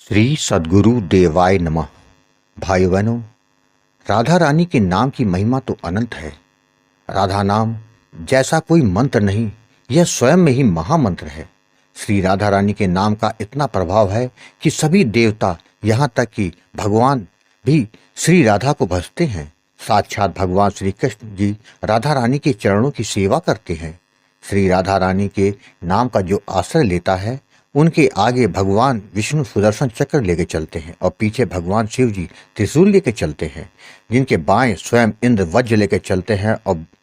श्री सद्गुरु देवाय नमः। भाइयों बहनों, राधा रानी के नाम की महिमा तो अनंत है। राधा नाम जैसा कोई मंत्र नहीं, यह स्वयं में ही महामंत्र है। श्री राधा रानी के नाम का इतना प्रभाव है कि सभी देवता, यहाँ तक कि भगवान भी श्री राधा को भजते हैं। साक्षात भगवान श्री कृष्ण जी राधा रानी के चरणों की सेवा करते हैं। श्री राधा रानी के नाम का जो आश्रय लेता है, उनके आगे भगवान विष्णु सुदर्शन चक्र लेके चलते हैं और पीछे भगवान शिव जी त्रिशूल लेके चलते हैं, जिनके बाएं स्वयं इंद्र वज्र लेके चलते हैं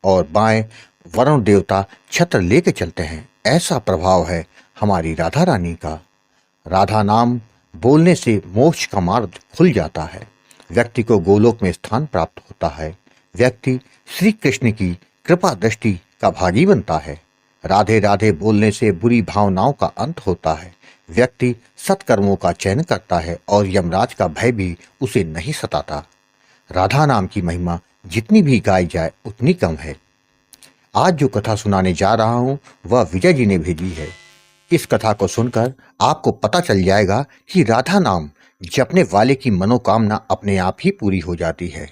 और बाएं वरुण देवता छत्र लेके चलते हैं। ऐसा प्रभाव है हमारी राधा रानी का। राधा नाम बोलने से मोक्ष का मार्ग खुल जाता है। व्यक्ति को गोलोक में स्थान प्राप्त होता है। व्यक्ति श्री कृष्ण की कृपा दृष्टि का भागी बनता है। राधे राधे बोलने से बुरी भावनाओं का अंत होता है। व्यक्ति सत्कर्मों का चयन करता है और यमराज का भय भी उसे नहीं सताता। राधा नाम की महिमा जितनी भी गाई जाए उतनी कम है। आज जो कथा सुनाने जा रहा हूँ वह विजय जी ने भेजी है। इस कथा को सुनकर आपको पता चल जाएगा कि राधा नाम जपने वाले की मनोकामना अपने आप ही पूरी हो जाती है।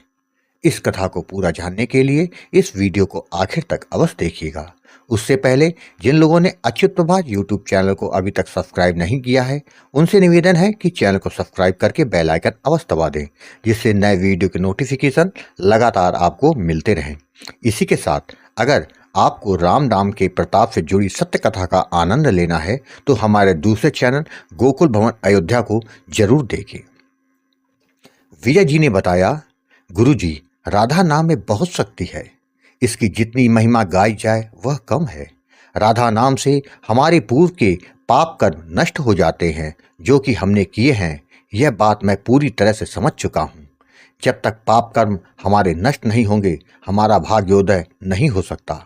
इस कथा को पूरा जानने के लिए इस वीडियो को आखिर तक अवश्य देखिएगा। उससे पहले जिन लोगों ने अच्युत प्रभात यूट्यूब चैनल को अभी तक सब्सक्राइब नहीं किया है, उनसे निवेदन है कि चैनल को सब्सक्राइब करके बेल आइकन अवश्य दबा दें, जिससे नए वीडियो के नोटिफिकेशन लगातार आपको मिलते रहें। इसी के साथ अगर आपको राम नाम के प्रताप से जुड़ी सत्य कथा का आनंद लेना है तो हमारे दूसरे चैनल गोकुल भवन अयोध्या को जरूर देखें। विजय जी ने बताया, गुरु जी, राधा नाम में बहुत शक्ति है। इसकी जितनी महिमा गाई जाए वह कम है। राधा नाम से हमारे पूर्व के पाप कर्म नष्ट हो जाते हैं जो कि हमने किए हैं। यह बात मैं पूरी तरह से समझ चुका हूँ। जब तक पाप कर्म हमारे नष्ट नहीं होंगे, हमारा भाग्योदय नहीं हो सकता।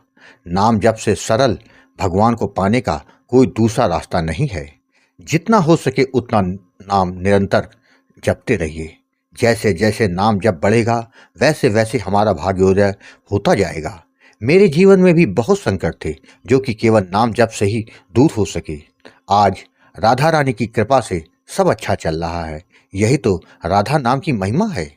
नाम जप से सरल भगवान को पाने का कोई दूसरा रास्ता नहीं है। जितना हो सके उतना नाम निरंतर जपते रहिए। जैसे जैसे नाम जप बढ़ेगा वैसे वैसे हमारा भाग्योदय होता जाएगा। मेरे जीवन में भी बहुत संकट थे जो कि केवल नाम जप से ही दूर हो सके। आज राधा रानी की कृपा से सब अच्छा चल रहा है। यही तो राधा नाम की महिमा है।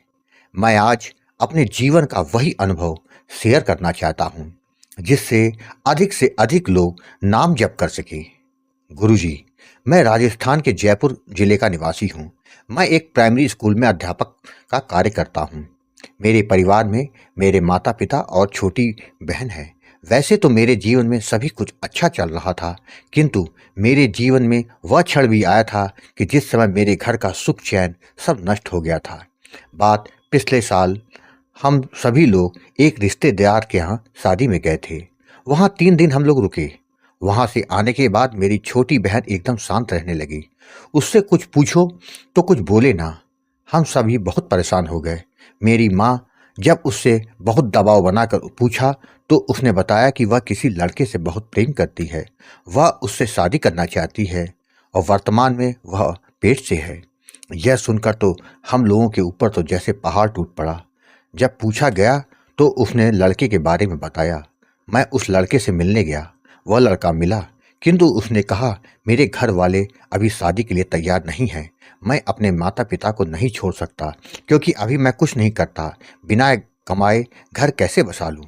मैं आज अपने जीवन का वही अनुभव शेयर करना चाहता हूँ जिससे अधिक से अधिक लोग नाम जप कर सके। गुरुजी, मैं राजस्थान के जयपुर जिले का निवासी हूँ। मैं एक प्राइमरी स्कूल में अध्यापक का कार्य करता हूँ। मेरे परिवार में मेरे माता पिता और छोटी बहन है। वैसे तो मेरे जीवन में सभी कुछ अच्छा चल रहा था, किंतु मेरे जीवन में वह क्षण भी आया था कि जिस समय मेरे घर का सुख चैन सब नष्ट हो गया था। बात पिछले साल हम सभी लोग एक रिश्तेदार के यहाँ शादी में गए थे। वहाँ 3 दिन हम लोग रुके। वहाँ से आने के बाद मेरी छोटी बहन एकदम शांत रहने लगी। उससे कुछ पूछो तो कुछ बोले ना। हम सभी बहुत परेशान हो गए। मेरी माँ जब उससे बहुत दबाव बनाकर पूछा तो उसने बताया कि वह किसी लड़के से बहुत प्रेम करती है। वह उससे शादी करना चाहती है और वर्तमान में वह पेट से है। यह सुनकर तो हम लोगों के ऊपर तो जैसे पहाड़ टूट पड़ा। जब पूछा गया तो उसने लड़के के बारे में बताया। मैं उस लड़के से मिलने गया। वह लड़का मिला, किंतु उसने कहा, मेरे घर वाले अभी शादी के लिए तैयार नहीं हैं। मैं अपने माता पिता को नहीं छोड़ सकता क्योंकि अभी मैं कुछ नहीं करता। बिना कमाए घर कैसे बसा लूँ।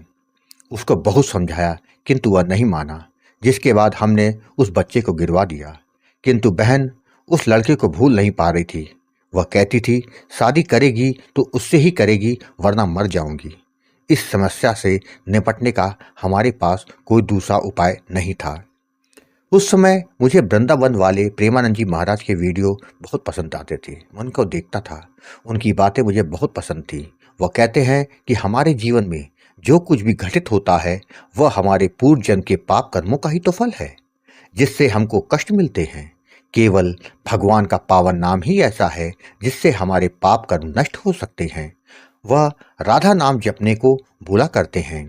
उसको बहुत समझाया किंतु वह नहीं माना, जिसके बाद हमने उस बच्चे को गिरवा दिया। किंतु बहन उस लड़के को भूल नहीं पा रही थी। वह कहती थी, शादी करेगी तो उससे ही करेगी वरना मर जाऊंगी। इस समस्या से निपटने का हमारे पास कोई दूसरा उपाय नहीं था। उस समय मुझे वृंदावन वाले प्रेमानंद जी महाराज के वीडियो बहुत पसंद आते थे। मैं उनको देखता था। उनकी बातें मुझे बहुत पसंद थी। वह कहते हैं कि हमारे जीवन में जो कुछ भी घटित होता है वह हमारे पूर्व जन्म के पाप कर्मों का ही तो फल है, जिससे हमको कष्ट मिलते हैं। केवल भगवान का पावन नाम ही ऐसा है जिससे हमारे पाप कर्म नष्ट हो सकते हैं। वह राधा नाम जपने को भूला करते हैं।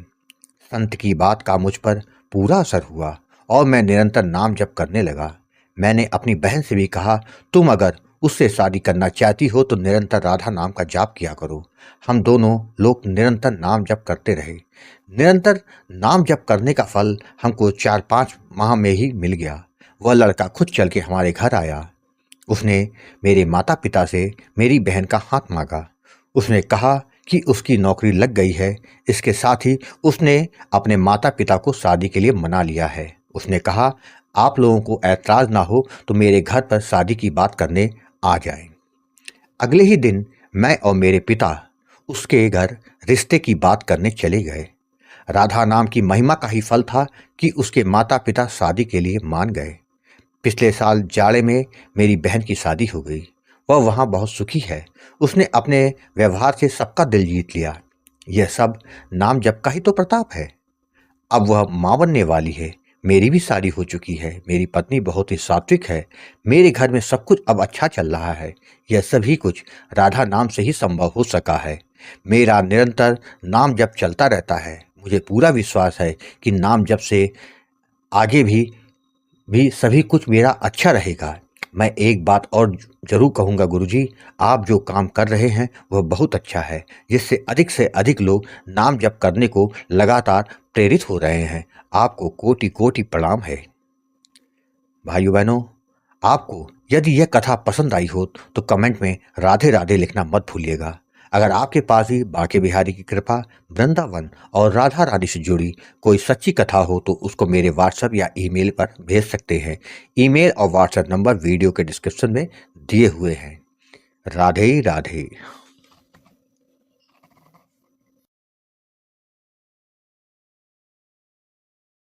संत की बात का मुझ पर पूरा असर हुआ और मैं निरंतर नाम जप करने लगा। मैंने अपनी बहन से भी कहा, तुम अगर उससे शादी करना चाहती हो तो निरंतर राधा नाम का जाप किया करो। हम दोनों लोग निरंतर नाम जप करते रहे। निरंतर नाम जप करने का फल हमको 4-5 माह में ही मिल गया। वह लड़का खुद चल के हमारे घर आया। उसने मेरे माता पिता से मेरी बहन का हाथ मांगा। उसने कहा कि उसकी नौकरी लग गई है। इसके साथ ही उसने अपने माता पिता को शादी के लिए मना लिया है। उसने कहा, आप लोगों को ऐतराज ना हो तो मेरे घर पर शादी की बात करने आ जाएं। अगले ही दिन मैं और मेरे पिता उसके घर रिश्ते की बात करने चले गए। राधा नाम की महिमा का ही फल था कि उसके माता पिता शादी के लिए मान गए। पिछले साल जाड़े में मेरी बहन की शादी हो गई। वह वहाँ बहुत सुखी है। उसने अपने व्यवहार से सबका दिल जीत लिया। यह सब नाम जप का ही तो प्रताप है। अब वह माँ बनने वाली है। मेरी भी शादी हो चुकी है। मेरी पत्नी बहुत ही सात्विक है। मेरे घर में सब कुछ अब अच्छा चल रहा है। यह सभी कुछ राधा नाम से ही संभव हो सका है। मेरा निरंतर नाम जप चलता रहता है। मुझे पूरा विश्वास है कि नाम जप से आगे भी सभी कुछ मेरा अच्छा रहेगा। मैं एक बात और ज़रूर कहूँगा गुरुजी, आप जो काम कर रहे हैं वह बहुत अच्छा है, जिससे अधिक से अधिक लोग नाम जप करने को लगातार प्रेरित हो रहे हैं। आपको कोटि-कोटि प्रणाम है। भाइयों बहनों, आपको यदि यह कथा पसंद आई हो तो कमेंट में राधे राधे लिखना मत भूलिएगा। अगर आपके पास भी बांके बिहारी की कृपा, वृंदावन और राधा रानी से जुड़ी कोई सच्ची कथा हो तो उसको मेरे व्हाट्सएप या ईमेल पर भेज सकते हैं। ईमेल और व्हाट्सएप नंबर वीडियो के डिस्क्रिप्शन में दिए हुए हैं। राधे राधे।